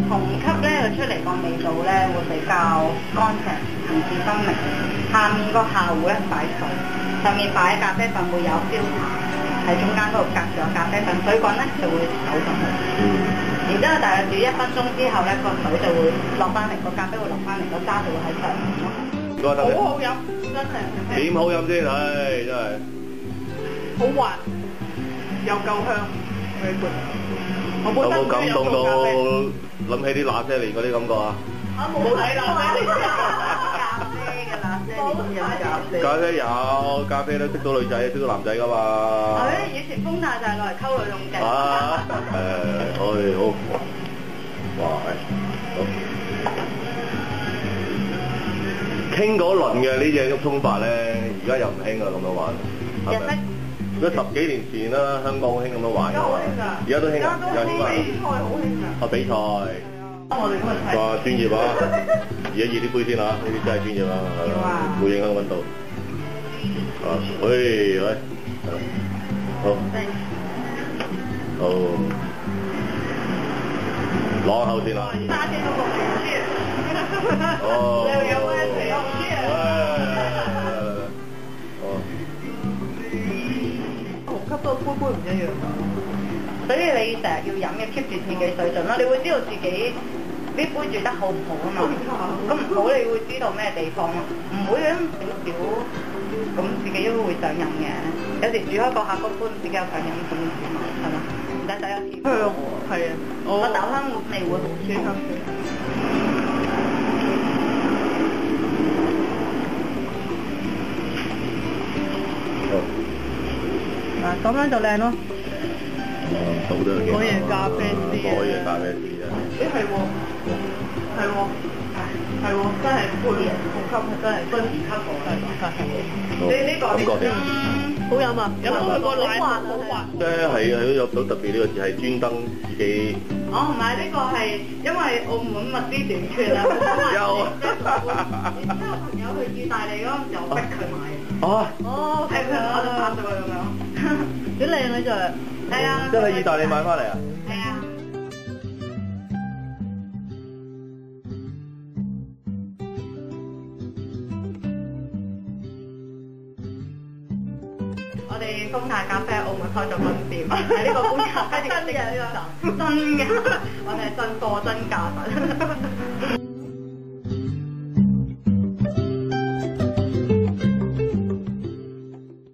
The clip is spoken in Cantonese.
紅級咧，佢出嚟個味道咧會比較乾淨、層次分明。下面個下壺咧擺水，上面擺咖啡粉會有 filter， 喺中間嗰度隔咗咖啡粉，水滾咧就會走上去。然之後大約煮1分鐘之後咧，個水就會落翻嚟，個咖啡會落翻嚟，個渣就會喺上面咯。好好飲，真係。點好飲先？唉，真係。好滑，又夠香。我本身有冇感動到諗起啲那些年嗰啲感覺啊？冇睇那些年，咖啡嘅那些年，飲咖啡。咖啡有，咖啡都識到女仔，識到男仔噶嘛。係，以前風大就係攞嚟溝女用嘅。啊，好，哇，好。傾嗰輪嘅呢隻沖法咧，而家又唔興啦，咁樣玩，係咪？如果10幾年前啦，香港好興咁樣玩嘅嘛，而家都興啊，有興啊。比賽好興啊！啊，比賽。我哋今日睇。哇，專業啊！熱一熱啲杯先啊，呢啲真係專業啊，會影響溫度。啊，喂，好，好，攞口先啦。夏天都冇天氣。哦。吸到杯杯唔一樣，所以你成日要飲嘅 keep 住自己水準啦，你會知道自己呢杯煮得好唔好啊嘛。咁唔好你會知道咩地方咯，唔會咁少少，咁自己都會想飲嘅。有時煮開個客嗰杯自己又想飲咁煮嘛，係嘛？唔使洗一次。香喎，係啊，個豆香味會好舒香。咁樣就靚咯。好多嘢。果然咖啡師啊！果然咖啡師啊！誒係喎，真係杯紅級真係分2級過係嘛？你呢個好飲啊！有冇佢個奶好滑？即係啊，有好特別呢個字係專登自己。哦，唔係呢個係因為澳門物資短缺啊，有。然之後朋友去意大利嗰陣時候逼佢買。哦，係佢我就拍咗佢咁樣。幾靚呢隻？係啊。即係喺意大利買翻嚟啊？係啊。我哋豐泰咖啡澳門開咗分店，喺呢個杯咖啡店真嘅呢個真嘅，我哋係真貨真價實。